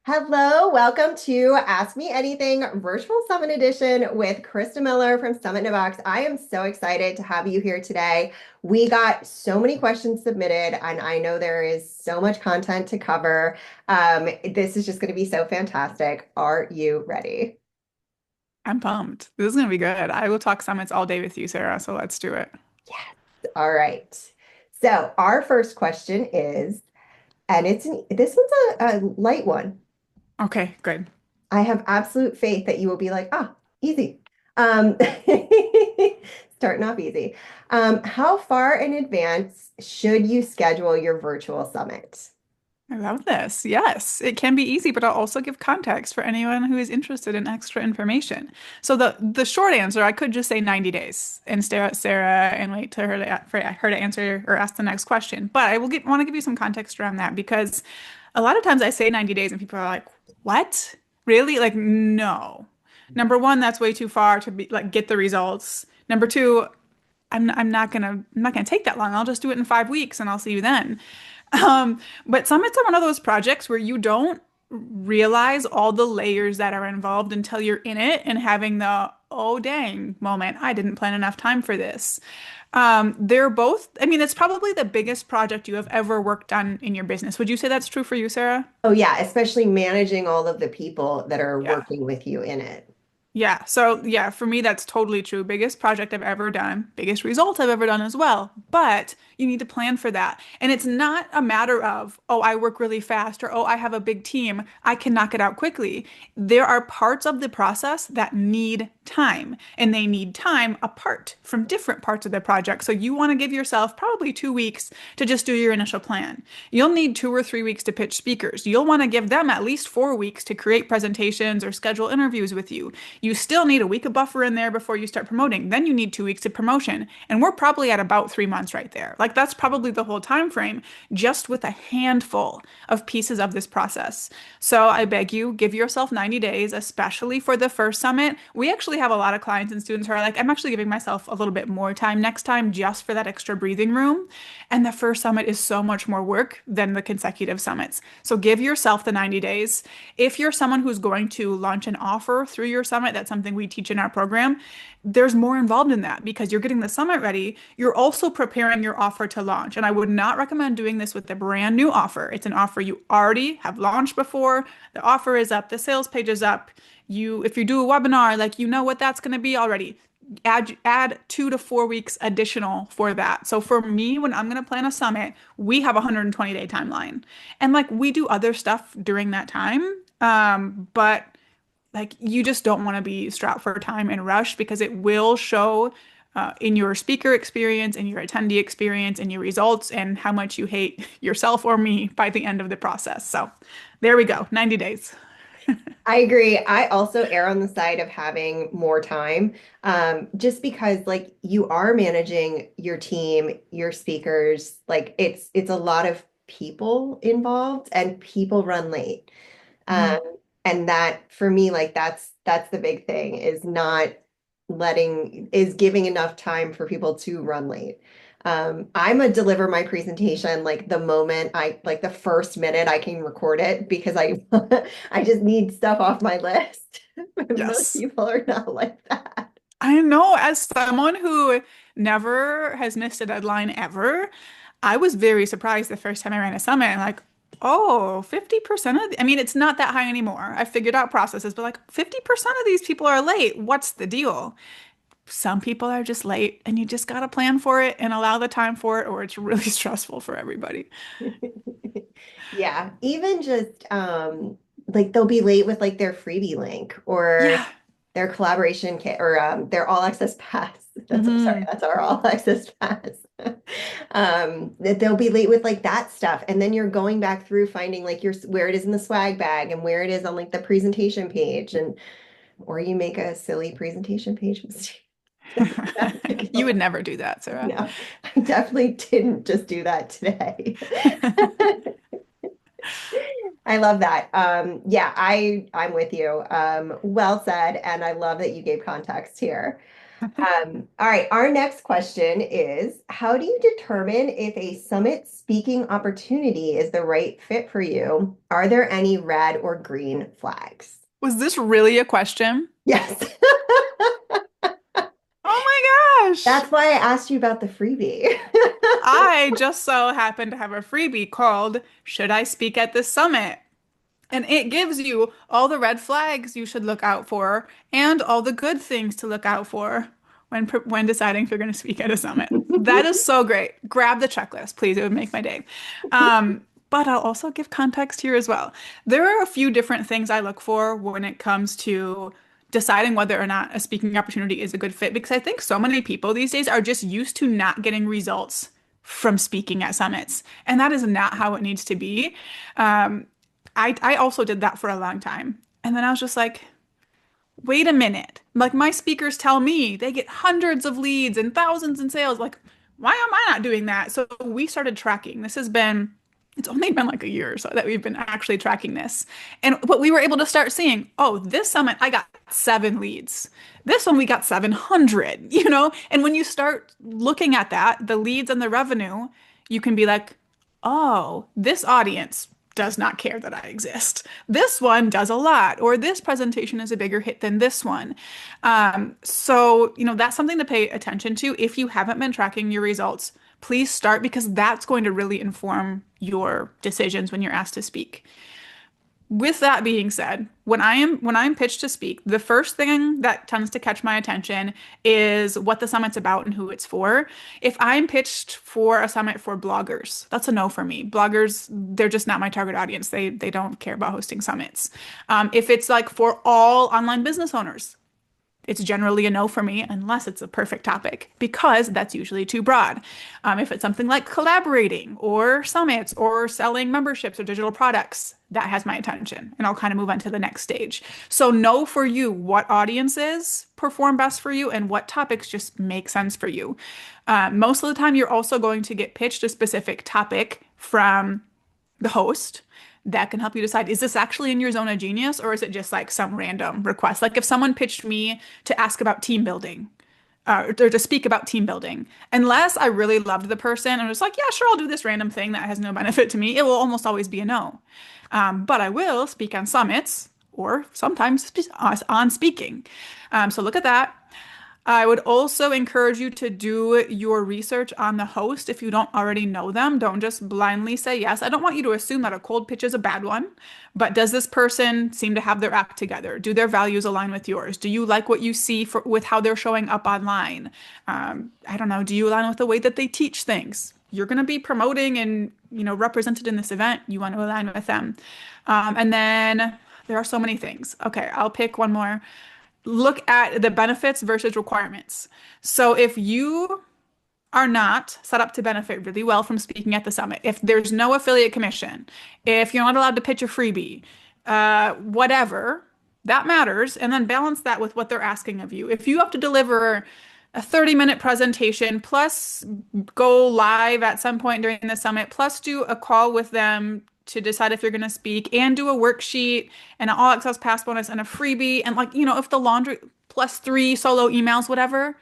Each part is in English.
Hello, welcome to Ask Me Anything Virtual Summit Edition with Krista Miller from Summit in a Box. I am so excited to have you here today. We got so many questions submitted, and I know there is so much content to cover. This is just going to be so fantastic. Are you ready? I'm pumped. This is gonna be good. I will talk summits all day with you, Sarah, so let's do it. Yes. All right. So our first question is, and this one's a light one. Okay, good. I have absolute faith that you will be like, easy. Um, starting off easy. How far in advance should you schedule your virtual summit? I love this. Yes, it can be easy, but I'll also give context for anyone who is interested in extra information. So the short answer, I could just say 90 days and stare at Sarah and wait to for her to answer or ask the next question. But I want to give you some context around that because a lot of times I say 90 days and people are like, "What? Really?" Like, no. Number one, that's way too far to be like get the results. Number two, I'm not gonna take that long. I'll just do it in 5 weeks and I'll see you then. But summits are one of those projects where you don't realize all the layers that are involved until you're in it and having the oh dang moment. I didn't plan enough time for this. They're both, I mean, it's probably the biggest project you have ever worked on in your business. Would you say that's true for you, Sarah? Oh, yeah, especially managing all of the people that are Yeah. working with you in it. Yeah, so yeah, for me, that's totally true. Biggest project I've ever done, biggest result I've ever done as well. But you need to plan for that. And it's not a matter of, oh, I work really fast or, oh, I have a big team. I can knock it out quickly. There are parts of the process that need time, and they need time apart from different parts of the project. So you want to give yourself probably 2 weeks to just do your initial plan. You'll need 2 or 3 weeks to pitch speakers. You'll want to give them at least 4 weeks to create presentations or schedule interviews with you. You still need a week of buffer in there before you start promoting. Then you need 2 weeks of promotion. And we're probably at about 3 months right there. Like that's probably the whole time frame just with a handful of pieces of this process. So I beg you, give yourself 90 days, especially for the first summit. We actually have a lot of clients and students who are like, I'm actually giving myself a little bit more time next time just for that extra breathing room. And the first summit is so much more work than the consecutive summits. So give yourself the 90 days. If you're someone who's going to launch an offer through your summit, that's something we teach in our program. There's more involved in that because you're getting the summit ready. You're also preparing your offer to launch. And I would not recommend doing this with a brand new offer. It's an offer you already have launched before. The offer is up, the sales page is up. If you do a webinar, like you know what that's going to be already. Add 2 to 4 weeks additional for that. So for me, when I'm going to plan a summit, we have a 120-day timeline. And like we do other stuff during that time. But like you just don't want to be strapped for time and rush because it will show in your speaker experience, in your attendee experience, in your results, and how much you hate yourself or me by the end of the process. So there we go, 90 days. I agree. I also err on the side of having more time, just because like you are managing your team, your speakers, like it's a lot of people involved and people run late. Mhm. Um, and that for me, like that's the big thing is not is giving enough time for people to run late. I'm a deliver my presentation like the moment I like the first minute I can record it because I I just need stuff off my list. Most Yes. people are not like that. I know, as someone who never has missed a deadline ever, I was very surprised the first time I ran a summit. And like, oh, 50% I mean, it's not that high anymore. I figured out processes, but like 50% of these people are late. What's the deal? Some people are just late, and you just got to plan for it and allow the time for it, or it's really stressful for everybody. Yeah, even just like they'll be late with like their freebie link or Yeah. their collaboration kit or their all access pass. That's sorry, Hmm. that's our all access pass. That they'll be late with like that stuff. And then you're going back through finding like your where it is in the swag bag and where it is on like the presentation page and or you make a silly presentation page mistake. That's like, You would never do that, Sarah. no, I definitely didn't just do that today. I love that. Yeah, I'm with you. Well said, and I love that you gave context here. All right, our next question is, how do you determine if a summit speaking opportunity is the right fit for you? Are there any red or green flags? Was this really a question? Yes. Oh my gosh. That's why I asked you about the freebie. I just so happen to have a freebie called Should I Speak at This Summit? And it gives you all the red flags you should look out for and all the good things to look out for when deciding if you're going to speak at a summit. That is so great. Grab the checklist, please. It would make my day. But I'll also give context here as well. There are a few different things I look for when it comes to deciding whether or not a speaking opportunity is a good fit because I think so many people these days are just used to not getting results from speaking at summits. And that is not how it needs to be. Um, I also did that for a long time. And then I was just like, wait a minute. Like my speakers tell me they get hundreds of leads and thousands in sales. Like, why am I not doing that? So we started tracking. It's only been like a year or so that we've been actually tracking this. And what we were able to start seeing, oh, this summit, I got 7 leads. This one, we got 700, you know? And when you start looking at that, the leads and the revenue, you can be like, oh, this audience does not care that I exist. This one does a lot, or this presentation is a bigger hit than this one. So, that's something to pay attention to. If you haven't been tracking your results, please start because that's going to really inform your decisions when you're asked to speak. With that being said, when I'm pitched to speak, the first thing that tends to catch my attention is what the summit's about and who it's for. If I'm pitched for a summit for bloggers, that's a no for me. Bloggers, they're just not my target audience. They don't care about hosting summits. If it's like for all online business owners, it's generally a no for me unless it's a perfect topic because that's usually too broad. If it's something like collaborating or summits or selling memberships or digital products, that has my attention and I'll kind of move on to the next stage. So know for you what audiences perform best for you and what topics just make sense for you. Most of the time, you're also going to get pitched a specific topic from the host that can help you decide, is this actually in your zone of genius or is it just like some random request? Like if someone pitched me to ask about team building, or to speak about team building, unless I really loved the person and was like, yeah, sure, I'll do this random thing that has no benefit to me, it will almost always be a no. But I will speak on summits or sometimes on speaking. So look at that. I would also encourage you to do your research on the host if you don't already know them. Don't just blindly say yes. I don't want you to assume that a cold pitch is a bad one, but does this person seem to have their act together? Do their values align with yours? Do you like what you see with how they're showing up online? I don't know. Do you align with the way that they teach things? You're going to be promoting and, represented in this event. You want to align with them. And then there are so many things. Okay, I'll pick one more. Look at the benefits versus requirements. So if you are not set up to benefit really well from speaking at the summit, if there's no affiliate commission, if you're not allowed to pitch a freebie, whatever, that matters. And then balance that with what they're asking of you. If you have to deliver a 30-minute presentation, plus go live at some point during the summit, plus do a call with them to decide if you're going to speak and do a worksheet and an all access pass bonus and a freebie and like, if the laundry plus 3 solo emails, whatever,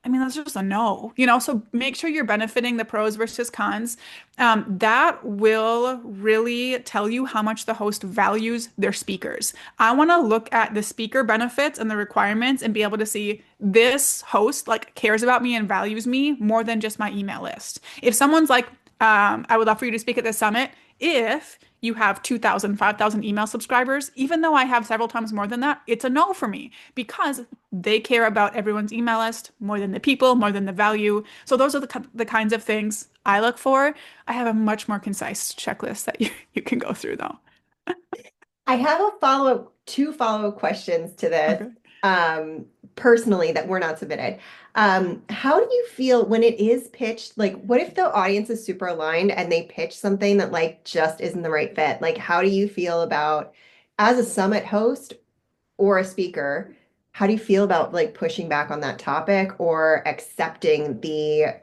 I mean, that's just a no. So make sure you're benefiting the pros versus cons. That will really tell you how much the host values their speakers. I want to look at the speaker benefits and the requirements and be able to see this host like cares about me and values me more than just my email list. If someone's like, I would love for you to speak at this summit, if you have 2,000, 5,000 email subscribers, even though I have several times more than that, it's a no for me because they care about everyone's email list more than the people, more than the value. So those are the kinds of things I look for. I have a much more concise checklist that you can go through though. I have two follow-up questions to this, Okay. um, personally that were not submitted. How do you feel when it is pitched? Like, what if the audience is super aligned and they pitch something that like just isn't the right fit? Like, how do you feel about as a summit host or a speaker? How do you feel about like pushing back on that topic or accepting the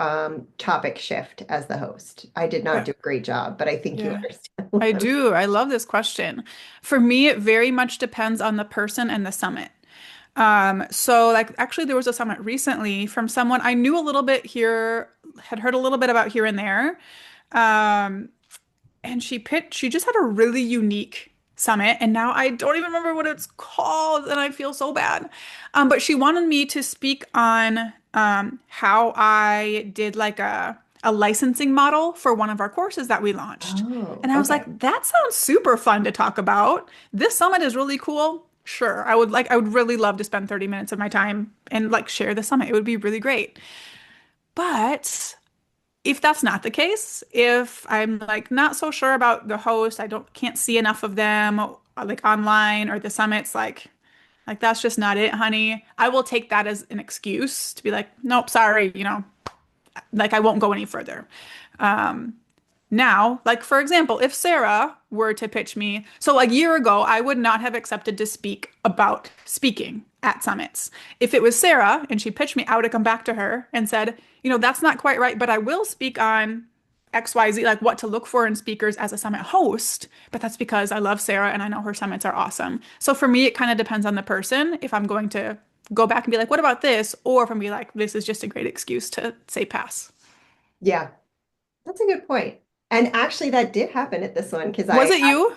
topic shift as the host? I did not Yeah. do a great job, but I think you Yeah. understand. I do. I love this question. For me, it very much depends on the person and the summit. So like actually there was a summit recently from someone I knew a little bit here, had heard a little bit about here and there. Um, and she just had a really unique summit, and now I don't even remember what it's called, and I feel so bad. But she wanted me to speak on how I did like a licensing model for one of our courses that we launched. Oh, And I was okay. like, that sounds super fun to talk about. This summit is really cool. Sure, I would really love to spend 30 minutes of my time and like share the summit. It would be really great. But if that's not the case, if I'm like not so sure about the host, I don't can't see enough of them like online or the summits, like that's just not it, honey. I will take that as an excuse to be like, nope, sorry, like I won't go any further. Um, Now, like for example, if Sarah were to pitch me, so a year ago, I would not have accepted to speak about speaking at summits. If it was Sarah and she pitched me, I would have come back to her and said, that's not quite right, but I will speak on XYZ, like what to look for in speakers as a summit host. But that's because I love Sarah and I know her summits are awesome. So for me, it kind of depends on the person if I'm going to go back and be like, what about this? Or if I'm be like, this is just a great excuse to say pass. Yeah, that's a good point. And actually, that did happen at this one because Was it you?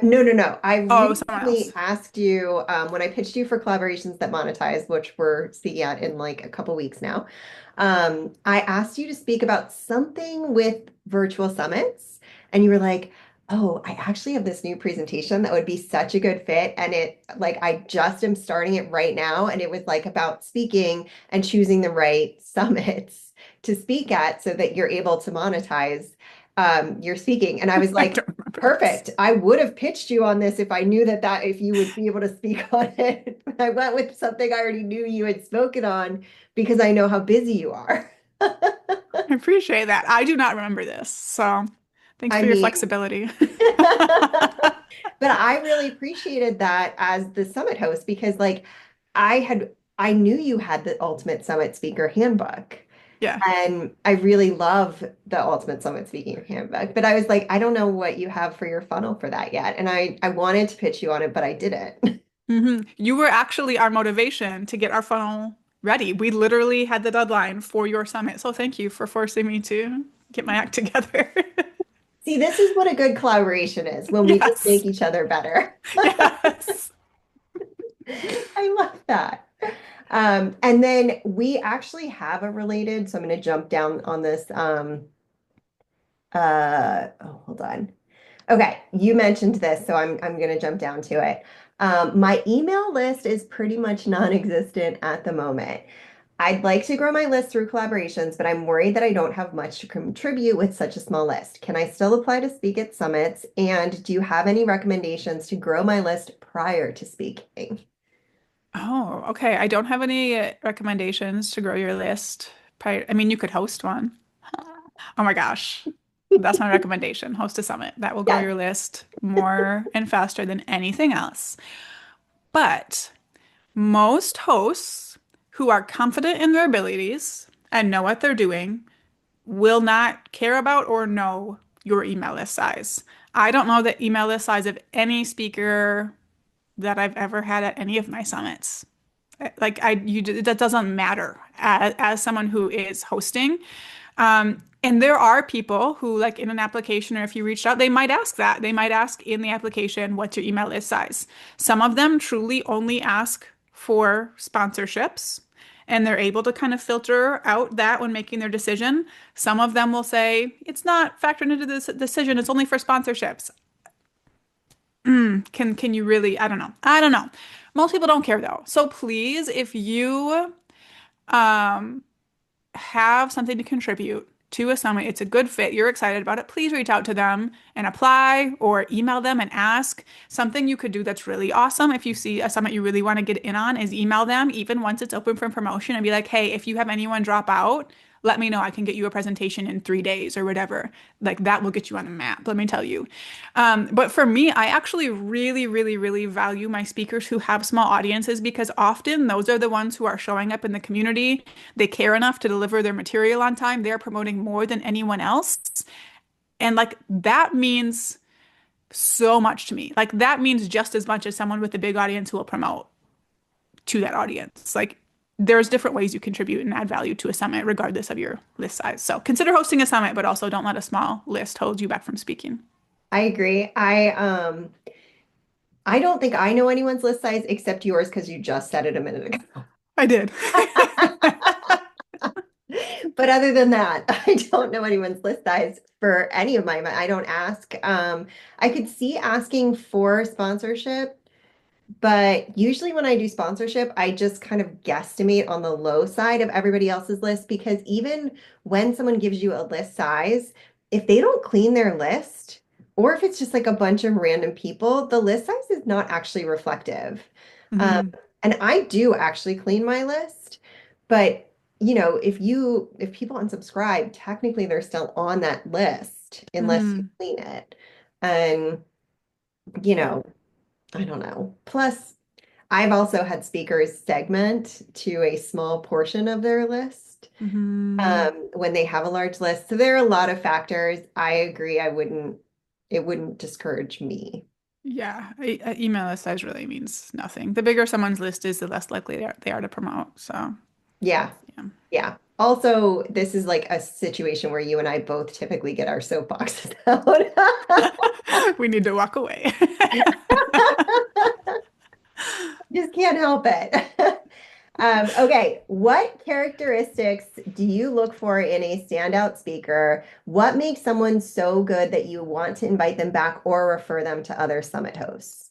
no, no, no. I Oh, someone recently else. asked you when I pitched you for collaborations that monetize, which we're speaking at in like a couple weeks now. I asked you to speak about something with virtual summits, and you were like, "Oh, I actually have this new presentation that would be such a good fit." And it like I just am starting it right now, and it was like about speaking and choosing the right summits to speak at so that you're able to monetize your speaking. And I was I like, don't remember this. perfect. I would have pitched you on this if I knew that if you would be able to speak on it. But I went with something I already knew you had spoken on because I know how busy you are. I appreciate that. I do not remember this. So thanks I for your mean, flexibility. but I really appreciated that as the summit host because I knew you had the Ultimate Summit Speaker Handbook. Yeah. And I really love the Ultimate Summit Speaking Handbook, but I was like, I don't know what you have for your funnel for that yet. And I wanted to pitch you on it, but I didn't. You were actually our motivation to get our funnel ready. We literally had the deadline for your summit. So thank you for forcing me to get my act together. See, this is what a good collaboration is when we just Yes. make each other better. Yes. I love that. And then we actually have a related, so I'm going to jump down on this. Oh, hold on. Okay, you mentioned this, so I'm going to jump down to it. My email list is pretty much non-existent at the moment. I'd like to grow my list through collaborations, but I'm worried that I don't have much to contribute with such a small list. Can I still apply to speak at summits? And do you have any recommendations to grow my list prior to speaking? Oh, okay. I don't have any recommendations to grow your list. I mean, you could host one. Oh my gosh. That's my recommendation. Host a summit. That will grow Yes. your list more and faster than anything else. But most hosts who are confident in their abilities and know what they're doing will not care about or know your email list size. I don't know the email list size of any speaker that I've ever had at any of my summits. That doesn't matter as someone who is hosting. And there are people who, like in an application, or if you reached out, they might ask that. They might ask in the application, what's your email list size? Some of them truly only ask for sponsorships, and they're able to kind of filter out that when making their decision. Some of them will say, it's not factored into this decision, it's only for sponsorships. Can you really? I don't know. I don't know. Most people don't care though. So please, if you um have something to contribute to a summit, it's a good fit, you're excited about it, please reach out to them and apply or email them and ask. Something you could do that's really awesome if you see a summit you really want to get in on is email them even once it's open for promotion and be like, hey, if you have anyone drop out, let me know. I can get you a presentation in 3 days or whatever. Like that will get you on the map, let me tell you. But for me, I actually really, really, really value my speakers who have small audiences because often those are the ones who are showing up in the community. They care enough to deliver their material on time. They're promoting more than anyone else. And like that means so much to me. Like that means just as much as someone with a big audience who will promote to that audience. Like there's different ways you contribute and add value to a summit, regardless of your list size. So consider hosting a summit, but also don't let a small list hold you back from speaking. I agree. I don't think I know anyone's list size except yours because you just said it a minute ago. I did. But other than that, I don't know anyone's list size for any of my, I don't ask. I could see asking for sponsorship. But usually when I do sponsorship, I just kind of guesstimate on the low side of everybody else's list because even when someone gives you a list size, if they don't clean their list, or if it's just like a bunch of random people, the list size is not actually reflective. Um, Mhm. and I do actually clean my list, but if people unsubscribe, technically they're still on that list unless you Mhm. clean it. And, you know, I don't know. Plus, I've also had speakers segment to a small portion of their list Mhm. when they have a large list. So there are a lot of factors. I agree. It wouldn't discourage me. Yeah, email list size really means nothing. The bigger someone's list is, the less likely they are to promote. So, Yeah. yeah. Yeah. Also, this is like a situation where you and I both typically get our soapboxes out. We need to walk away. Just can't help it. Okay, what characteristics do you look for in a standout speaker? What makes someone so good that you want to invite them back or refer them to other summit hosts?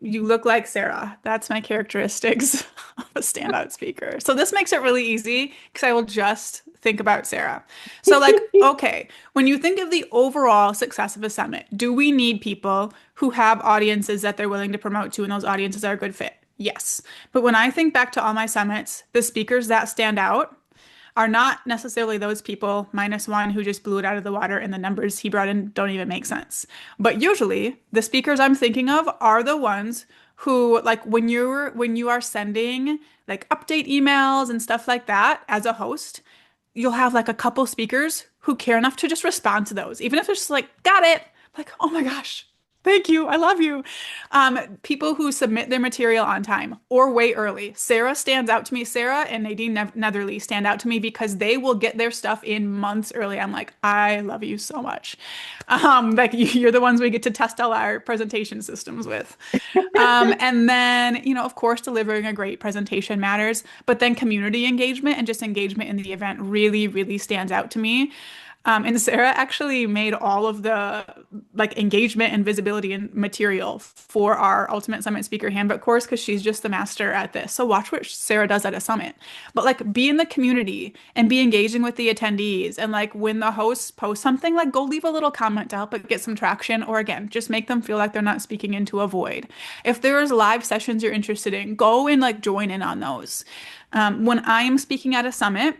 You look like Sarah. That's my characteristics of a standout speaker. So this makes it really easy because I will just think about Sarah. So like, okay, when you think of the overall success of a summit, do we need people who have audiences that they're willing to promote to and those audiences are a good fit? Yes. But when I think back to all my summits, the speakers that stand out are not necessarily those people minus one who just blew it out of the water and the numbers he brought in don't even make sense. But usually the speakers I'm thinking of are the ones who like when you are sending like update emails and stuff like that as a host, you'll have like a couple speakers who care enough to just respond to those, even if it's just like, got it. Like, oh my gosh, thank you. I love you. People who submit their material on time or way early. Sarah stands out to me. Sarah and Nadine Netherly stand out to me because they will get their stuff in months early. I'm like, I love you so much. Like you're the ones we get to test all our presentation systems with. And then, of course, delivering a great presentation matters, but then community engagement and just engagement in the event really, really stands out to me. And Sarah actually made all of the like engagement and visibility and material for our Ultimate Summit Speaker Handbook course because she's just the master at this. So watch what Sarah does at a summit. But like be in the community and be engaging with the attendees. And like when the hosts post something, like go leave a little comment to help it get some traction. Or again, just make them feel like they're not speaking into a void. If there's live sessions you're interested in, go and like join in on those. When I am speaking at a summit,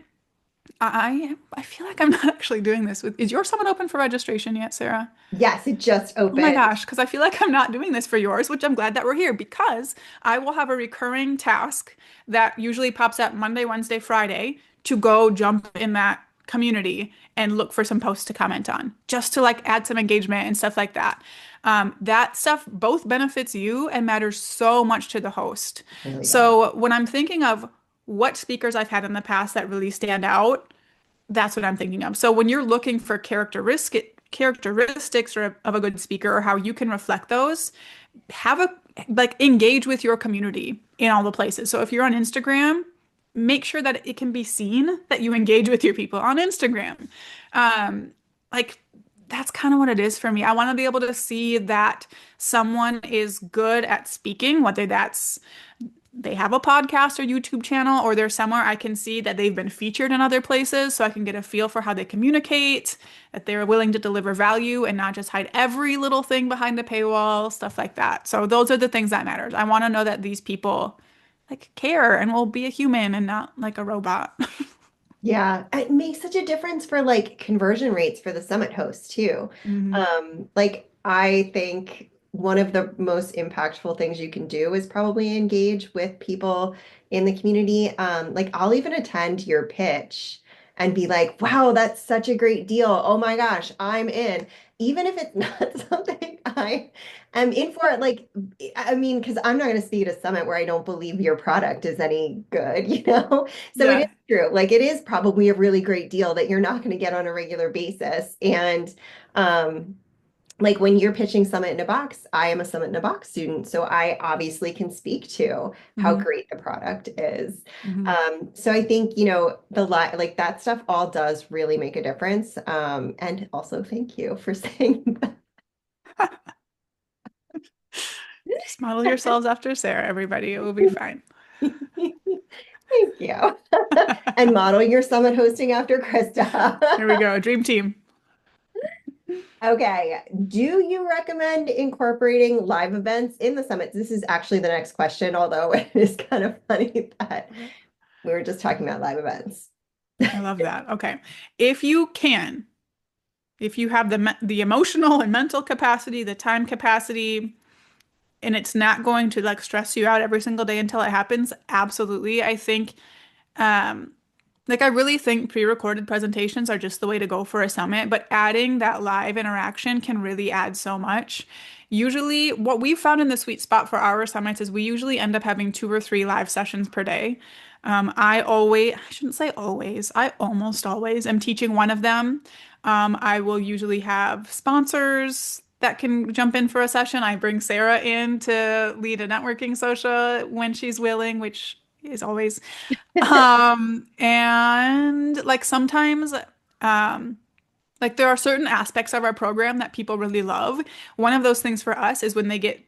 I feel like I'm not actually doing this with, is your summit open for registration yet, Sarah? Yes, it just Oh my opened. gosh, because I feel like I'm not doing this for yours, which I'm glad that we're here because I will have a recurring task that usually pops up Monday, Wednesday, Friday to go jump in that community and look for some posts to comment on, just to like add some engagement and stuff like that. That stuff both benefits you and matters so much to the host. Really does. So when I'm thinking of what speakers I've had in the past that really stand out, that's what I'm thinking of. So when you're looking for characteristics of a good speaker or how you can reflect those, have a like engage with your community in all the places. So if you're on Instagram, make sure that it can be seen that you engage with your people on Instagram. Um, like that's kind of what it is for me. I want to be able to see that someone is good at speaking, whether that's they have a podcast or YouTube channel, or they're somewhere I can see that they've been featured in other places so I can get a feel for how they communicate, that they're willing to deliver value and not just hide every little thing behind the paywall, stuff like that. So those are the things that matters. I want to know that these people like care and will be a human and not like a robot. Yeah, it makes such a difference for like conversion rates for the summit hosts too. Mhm. Like I think one of the most impactful things you can do is probably engage with people in the community. Like I'll even attend your pitch and be like, wow, that's such a great deal. Oh my gosh, I'm in. Even if it's not something I am in for, like, I mean, because I'm not going to speak at a summit where I don't believe your product is any good, you know? So it is Yeah. true. Like, it is probably a really great deal that you're not going to get on a regular basis. And, um, like when you're pitching Summit in a Box, I am a Summit in a Box student, so I obviously can speak to how Hmm. great the product is. Hmm. So I think, the li like that stuff all does really make a difference. And also thank you for saying Just model yourselves after Sarah, everybody. It will be fine. that. Thank you. And model your summit hosting after Here we Krista. go. Dream team. Okay. Do you recommend incorporating live events in the summits? This is actually the next question, although it is kind of funny that we were just talking about live events. I love that. Okay. If you can, if you have the emotional and mental capacity, the time capacity, and it's not going to like stress you out every single day until it happens, absolutely. I think um like I really think pre-recorded presentations are just the way to go for a summit, but adding that live interaction can really add so much. Usually, what we've found in the sweet spot for our summits is we usually end up having 2 or 3 live sessions per day. I shouldn't say always, I almost always am teaching one of them. I will usually have sponsors that can jump in for a session. I bring Sarah in to lead a networking social when she's willing, which is always. And like sometimes, um, like there are certain aspects of our program that people really love. One of those things for us is when they get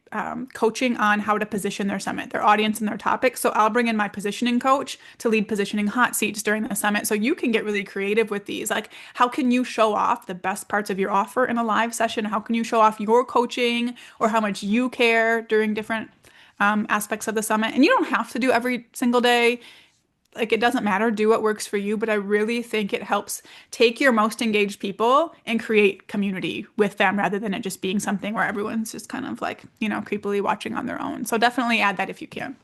coaching on how to position their summit, their audience and their topic. So I'll bring in my positioning coach to lead positioning hot seats during the summit. So you can get really creative with these. Like, how can you show off the best parts of your offer in a live session? How can you show off your coaching or how much you care during different aspects of the summit? And you don't have to do every single day, like it doesn't matter, do what works for you, but I really think it helps take your most engaged people and create community with them rather than it just being something where everyone's just kind of like, creepily watching on their own. So definitely add that if you can.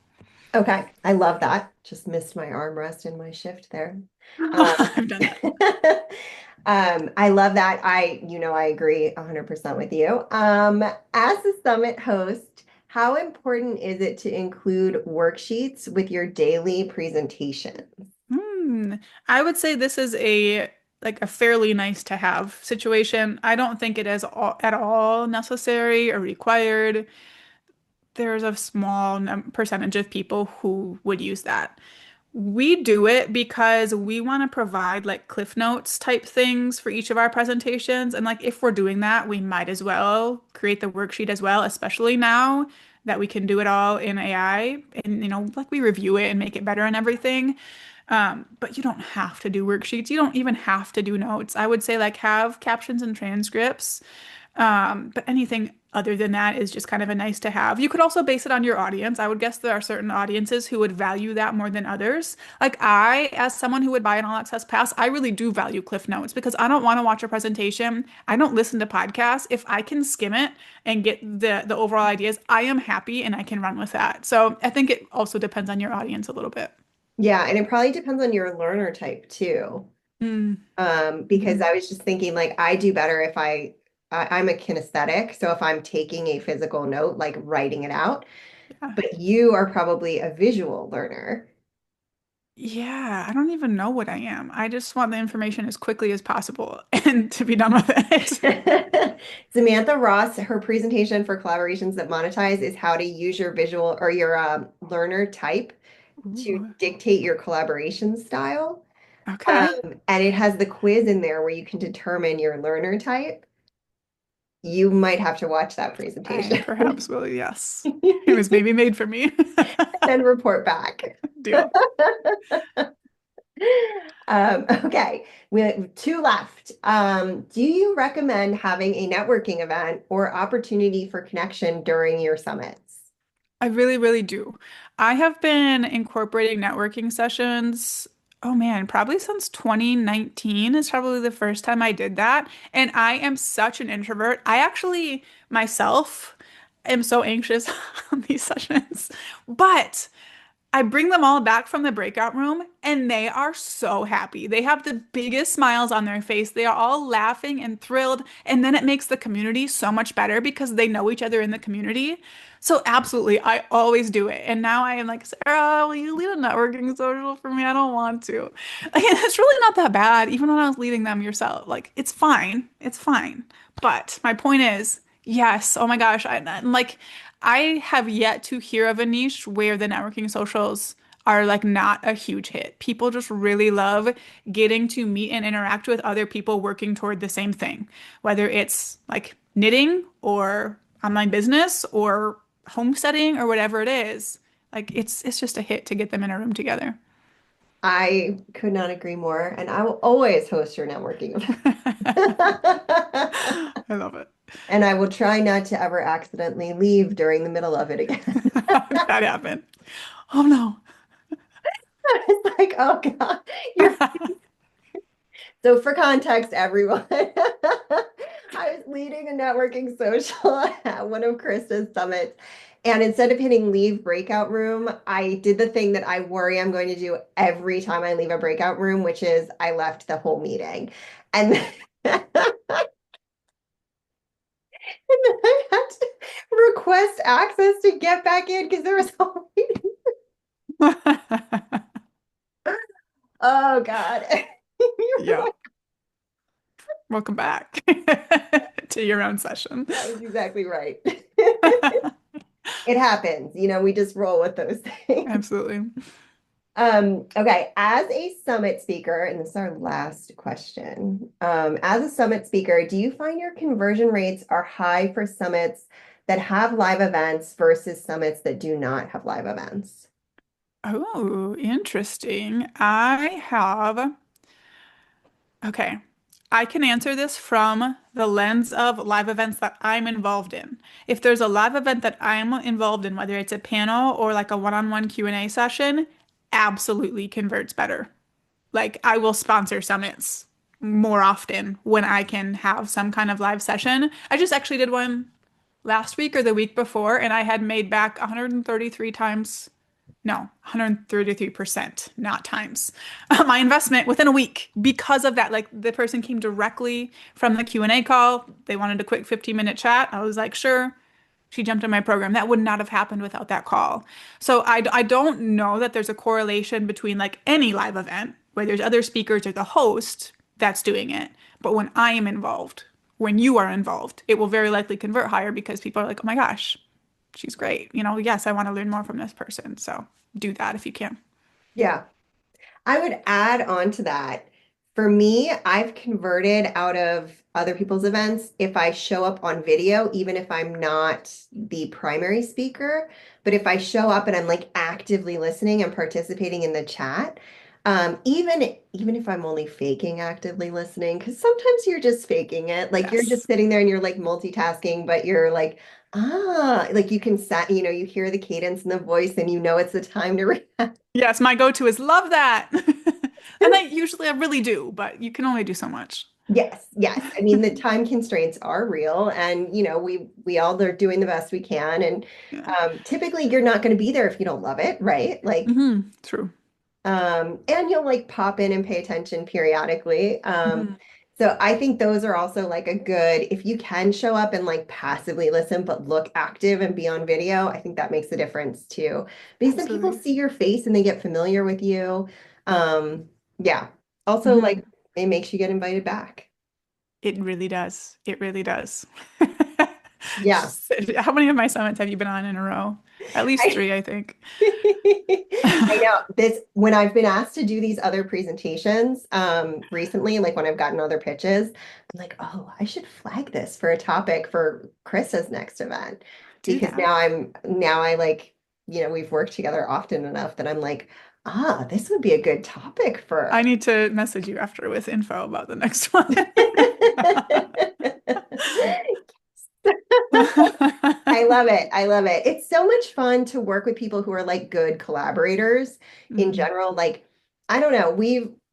Okay, I love that. Just missed my armrest in my shift there. Um, I've done that. I love that. I agree 100% with you. As a summit host, how important is it to include worksheets with your daily presentation? Hmm. I would say this is a fairly nice to have situation. I don't think it is at all necessary or required. There's a small percentage of people who would use that. We do it because we want to provide like Cliff Notes type things for each of our presentations. And like if we're doing that, we might as well create the worksheet as well, especially now that we can do it all in AI and like we review it and make it better and everything. But you don't have to do worksheets. You don't even have to do notes. I would say like have captions and transcripts. But anything other than that is just kind of a nice to have. You could also base it on your audience. I would guess there are certain audiences who would value that more than others. Like I, as someone who would buy an all access pass, I really do value Cliff Notes because I don't want to watch a presentation. I don't listen to podcasts. If I can skim it and get the overall ideas, I am happy and I can run with that. So I think it also depends on your audience a little bit. Yeah, and it probably depends on your learner type too. Mm. Because Mhm. I was just thinking like I do better if I'm a kinesthetic, so if I'm taking a physical note, like writing it out, Yeah. but you are probably a visual learner. Yeah, I don't even know what I am. I just want the information as quickly as possible and to be done with it. Samantha Ross, her presentation for collaborations that monetize is how to use your visual or your learner type to Ooh, dictate your collaboration style. okay. And it has the quiz in there where you can determine your learner type. You might have to watch that I presentation perhaps will, yes. It was maybe made for me. and report back. Deal. Okay, we have two left. Do you recommend having a networking event or opportunity for connection during your summits? I really, really do. I have been incorporating networking sessions. Oh man, probably since 2019 is probably the first time I did that. And I am such an introvert. I actually myself am so anxious on these sessions. But I bring them all back from the breakout room and they are so happy. They have the biggest smiles on their face. They are all laughing and thrilled. And then it makes the community so much better because they know each other in the community. So absolutely, I always do it. And now I am like, Sarah, will you lead a networking social for me? I don't want to. And it's really not that bad, even when I was leading them yourself. Like, it's fine. It's fine. But my point is, yes, oh my gosh, I'm like, I have yet to hear of a niche where the networking socials are like not a huge hit. People just really love getting to meet and interact with other people working toward the same thing, whether it's like knitting or online business or homesteading or whatever it is. Like it's just a hit to get them in a room together. I could not agree more, and I will always host your networking event. I love it. And I will try not to ever accidentally leave during the middle of it again. How did that happen? Oh no. It's like, oh God, you're so for context, everyone, I was leading a networking social at one of Krista's summits. And instead of hitting leave breakout room, I did the thing that I worry I'm going to do every time I leave a breakout room, which is I left the whole meeting. And then, and then I had to request access to get back in because there was a whole meeting. Oh God. You're Yeah. like, Welcome back to your own session. that was exactly right. It happens, we just roll with those things. Absolutely. Okay, as a summit speaker, and this is our last question. As a summit speaker, do you find your conversion rates are high for summits that have live events versus summits that do not have live events? Oh, interesting. Okay. I can answer this from the lens of live events that I'm involved in. If there's a live event that I'm involved in, whether it's a panel or like a one-on-one Q&A session, absolutely converts better. Like I will sponsor summits more often when I can have some kind of live session. I just actually did one last week or the week before, and I had made back 133 times, no, 133%, not times, my investment within a week because of that. Like the person came directly from the Q&A call. They wanted a quick 15-minute chat. I was like, sure. She jumped in my program. That would not have happened without that call. So I don't know that there's a correlation between like any live event where there's other speakers or the host that's doing it. But when I am involved, when you are involved, it will very likely convert higher because people are like, oh my gosh, she's great. Yes, I want to learn more from this person. So do that if you can. Yeah. I would add on to that. For me, I've converted out of other people's events if I show up on video, even if I'm not the primary speaker. But if I show up and I'm like actively listening and participating in the chat, even if I'm only faking actively listening, because sometimes you're just faking it, like you're just Yes. sitting there and you're like multitasking, but you're like, like you can set, you hear the cadence in the voice and you know it's the time to react. Yes, my go-to is love that. And I really do, but you can only do so much. Yes, yes. I mean, the time constraints are real, and we all are doing the best we can. And Yeah. typically, you're not going to be there if you don't love it, right? Like, True. and you'll like pop in and pay attention periodically. Mhm. So I think those are also like a good, if you can show up and like passively listen, but look active and be on video, I think that makes a difference too. Because then people Absolutely. see your face and they get familiar with you. Yeah. Also, like, Mhm. it makes you get invited back. It really does. It really does. Yeah. How many of my summits have you been on in a row? At least I three, I think. I know this when I've been asked to do these other presentations recently, like when I've gotten other pitches, I'm like, oh, I should flag this for a topic for Krista's next event Do because that. now I like, we've worked together often enough that I'm like, this would be a good topic I for. need to message you after with info about the next one. I love it. I love it. It's so much fun to work with people who are like good collaborators in Mhm. general. Like, I don't know,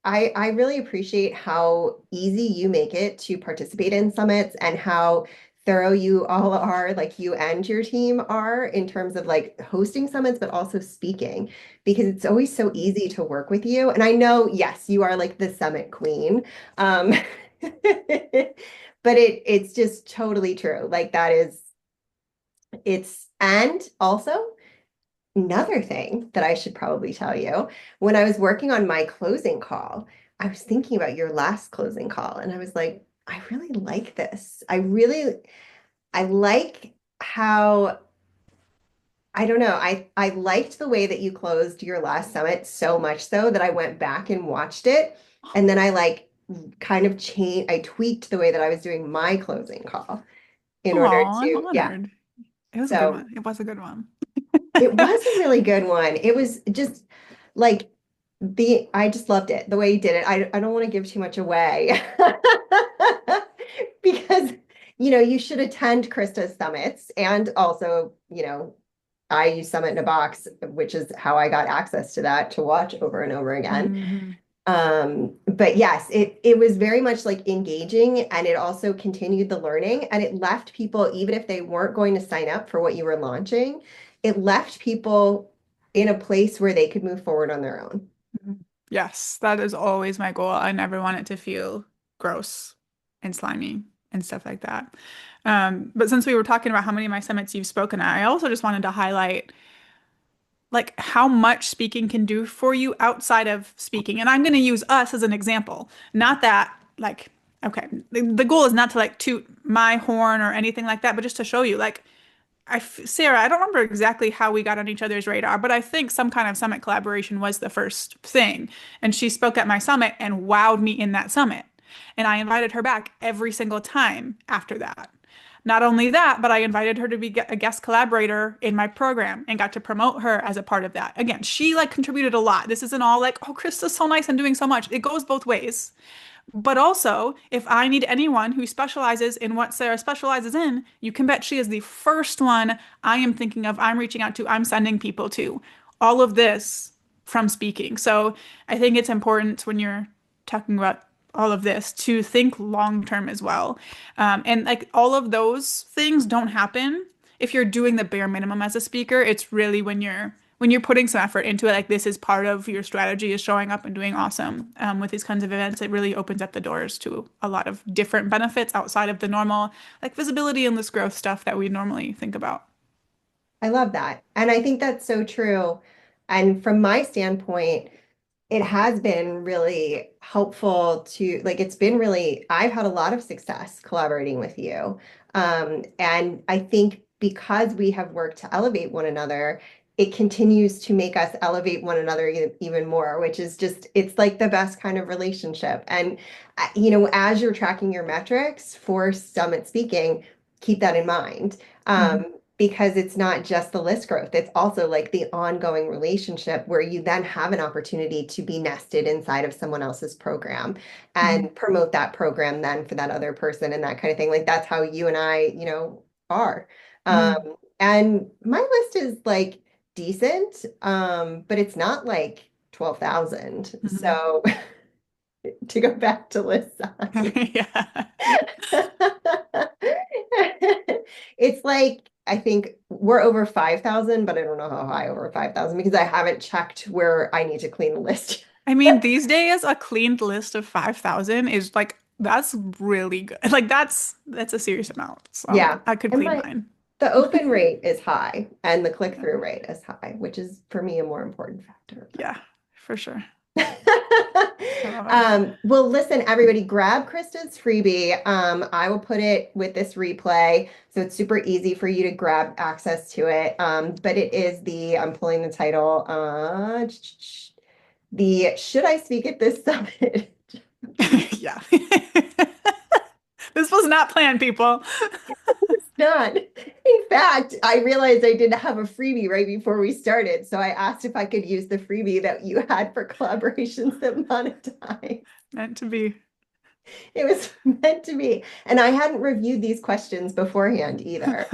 I really appreciate how easy you make it to participate in summits and how thorough you all are, like you and your team are in terms of like hosting summits, but also speaking, because it's always so easy to work with you. And I know, yes, you are like the summit queen. Um, but it's just totally true. Like that is it's and also another thing that I should probably tell you, when I was working on my closing call, I was thinking about your last closing call and I was like, I really like this. I like how I don't know. I liked the way that you closed your last summit so much so that I went back and watched it. And then I like kind of changed, I tweaked the way that I was doing my closing call in order Oh, I'm to, yeah. honored. It was a good So one. It was a good one. it was a really good one. It was just like I just loved it the way you did it. I don't want to give too much away because you should attend Krista's summits and also, I use Summit in a Box, which is how I got access to that to watch over and over again. Hmm. But yes, it was very much like engaging and it also continued the learning and it left people, even if they weren't going to sign up for what you were launching, it left people in a place where they could move forward on their own. Yes, that is always my goal. I never want it to feel gross and slimy and stuff like that. But since we were talking about how many of my summits you've spoken at, I also just wanted to highlight like how much speaking can do for you outside of speaking. And I'm going to use us as an example. Not that like, okay, the goal is not to like toot my horn or anything like that, but just to show you like Sarah, I don't remember exactly how we got on each other's radar, but I think some kind of summit collaboration was the first thing. And she spoke at my summit and wowed me in that summit. And I invited her back every single time after that. Not only that, but I invited her to be a guest collaborator in my program and got to promote her as a part of that. Again, she like contributed a lot. This isn't all like, oh, Krista's so nice and doing so much. It goes both ways. But also, if I need anyone who specializes in what Sarah specializes in, you can bet she is the first one I am thinking of, I'm reaching out to, I'm sending people to. All of this from speaking. So I think it's important when you're talking about all of this to think long term as well. And like all of those things don't happen if you're doing the bare minimum as a speaker. It's really when you're putting some effort into it, like this is part of your strategy is showing up and doing awesome with these kinds of events. It really opens up the doors to a lot of different benefits outside of the normal like visibility and list growth stuff that we normally think about. I love that. And I think that's so true. And from my standpoint, it has been really helpful to like it's been really I've had a lot of success collaborating with you. And I think because we have worked to elevate one another, it continues to make us elevate one another even more, which is just it's like the best kind of relationship. And as you're tracking your metrics for Summit Speaking, keep that in mind. Mhm. Because it's not just the list growth, it's also like the ongoing relationship where you then have an opportunity to be nested inside of someone else's program Mhm. and promote that program then for that other person and that kind of thing. Like that's how you and I, are. Mhm. And my list is like decent, but it's not like 12,000. Mhm. So to go back to list size. Yeah. It's like I think we're over 5,000, but I don't know how high over 5,000 because I haven't checked where I need to clean the list. I mean, these days a cleaned list of 5,000 is like that's really good. Like that's a serious amount. So Yeah. I could And clean my mine. the open rate is high and the Yeah. click-through rate is high, which is for me a more important factor. Yeah, for sure. I love it. Well, listen, everybody, grab Krista's freebie. I will put it with this replay, so it's super easy for you to grab access to it. But it is I'm pulling the title, the Should I Speak at This Summit? Yeah. This was not planned, people. None. In fact, I realized I didn't have a freebie right before we started, so I asked if I could use the freebie that you had for collaborations that monetize. Meant to be. It was meant to be. And I hadn't reviewed these questions beforehand either.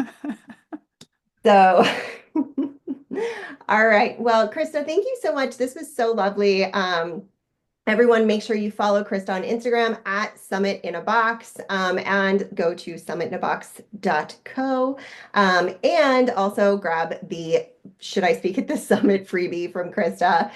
So, all right. Well, Krista, thank you so much. This was so lovely. Everyone, make sure you follow Krista on Instagram at Summit in a Box, and go to summitinabox.co, and also grab the Should I Speak at the Summit freebie from Krista.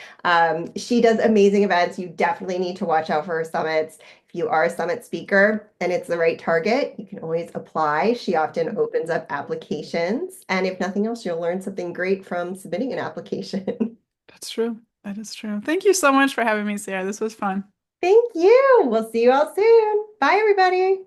She does amazing events. You definitely need to watch out for her summits. If you are a summit speaker and it's the right target, you can always apply. She often opens up applications. And if nothing else, you'll learn something great from submitting an application. That's true. That is true. Thank you so much for having me, Sarah. This was fun. Thank you. We'll see you all soon. Bye, everybody.